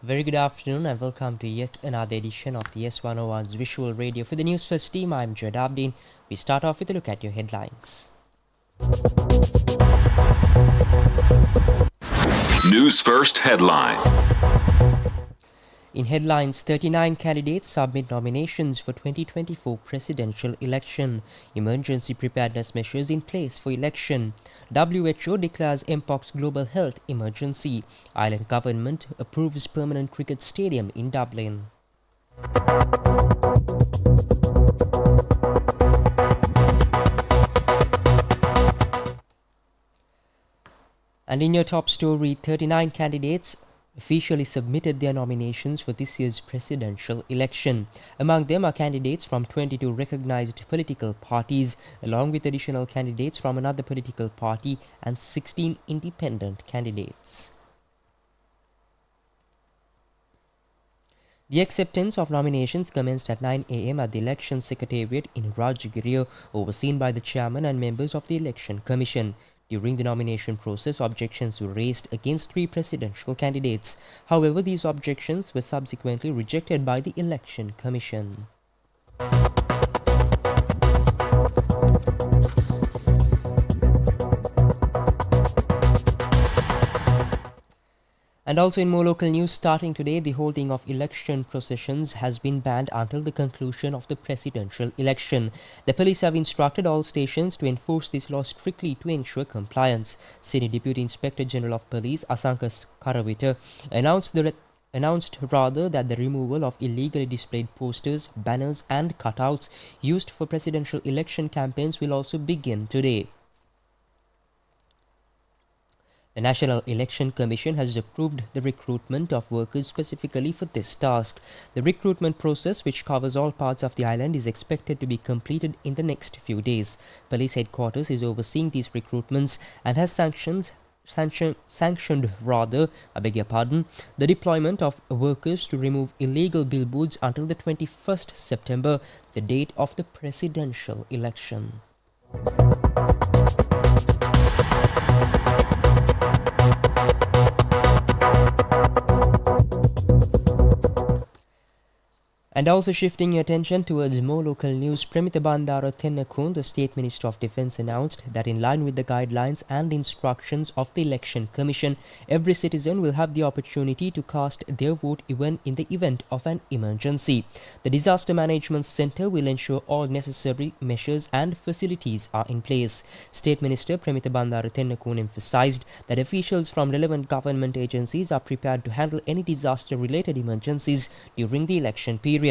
Very good afternoon and welcome to yet another edition of the S101's Visual Radio. For the Newsfirst team, I'm Jed Abdin. We start off with a look at your headlines. Newsfirst headline. In headlines, 39 candidates submit nominations for 2024 presidential election. Emergency preparedness measures in place for election. WHO declares Mpox global health emergency. Island government approves permanent cricket stadium in Dublin. And in your top story, 39 candidates officially submitted their nominations for this year's presidential election. Among them are candidates from 22 recognized political parties, along with additional candidates from another political party and 16 independent candidates. The acceptance of nominations commenced at 9 a.m. at the Election Secretariat in Rajagiriya, overseen by the chairman and members of the Election Commission. During the nomination process, objections were raised against 3 presidential candidates. However, these objections were subsequently rejected by the Election Commission. And also in more local news, starting today, the holding of election processions has been banned until the conclusion of the presidential election. The police have instructed all stations to enforce this law strictly to ensure compliance. Senior Deputy Inspector General of Police Asanka Karavita announced that the removal of illegally displayed posters, banners and cutouts used for presidential election campaigns will also begin today. The National Election Commission has approved the recruitment of workers specifically for this task. The recruitment process, which covers all parts of the island, is expected to be completed in the next few days. Police headquarters is overseeing these recruitments and has sanctioned the deployment of workers to remove illegal billboards until the 21st September, the date of the presidential election. And also shifting your attention towards more local news, Premita Bandara Tennakun, the State Minister of Defence, announced that in line with the guidelines and instructions of the Election Commission, every citizen will have the opportunity to cast their vote even in the event of an emergency. The Disaster Management Centre will ensure all necessary measures and facilities are in place. State Minister Premita Bandara Tennakun emphasised that officials from relevant government agencies are prepared to handle any disaster-related emergencies during the election period.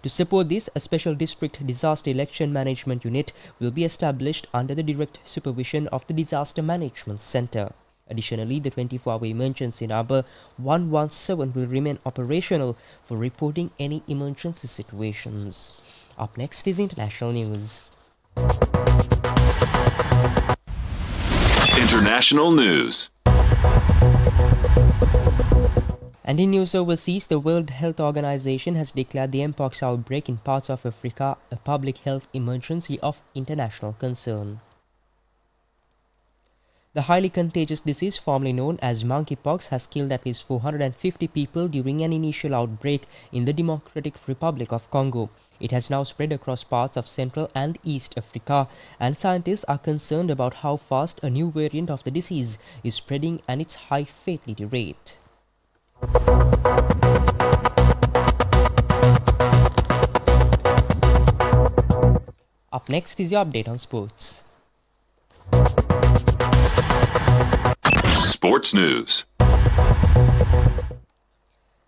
To support this, a special district disaster election management unit will be established under the direct supervision of the Disaster Management Centre. Additionally, the 24-hour emergency number 117 will remain operational for reporting any emergency situations. Up next is international news. International news. And in news overseas, the World Health Organization has declared the Mpox outbreak in parts of Africa a public health emergency of international concern. The highly contagious disease, formerly known as monkeypox, has killed at least 450 people during an initial outbreak in the Democratic Republic of Congo. It has now spread across parts of Central and East Africa, and scientists are concerned about how fast a new variant of the disease is spreading and its high fatality rate. Up next is your update on sports. Sports news.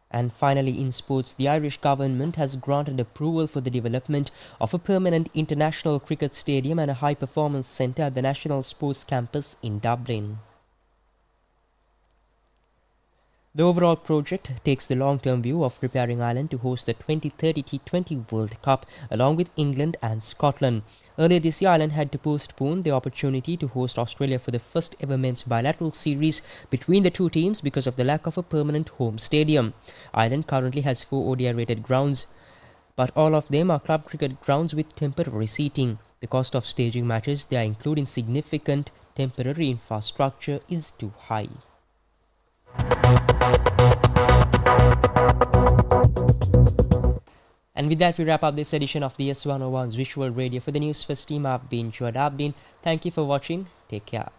And finally, in sports, the Irish government has granted approval for the development of a permanent international cricket stadium and a high-performance centre at the National Sports Campus in Dublin. The overall project takes the long-term view of preparing Ireland to host the 2030 T20 World Cup along with England and Scotland. Earlier this year, Ireland had to postpone the opportunity to host Australia for the first ever men's bilateral series between the two teams because of the lack of a permanent home stadium. Ireland currently has 4 ODI rated grounds, but all of them are club cricket grounds with temporary seating. The cost of staging matches there, including significant temporary infrastructure, is too high. And with that, we wrap up this edition of the S101's Visual Radio. For the News First team, I've been Joad Abdin. Thank you for watching. Take care.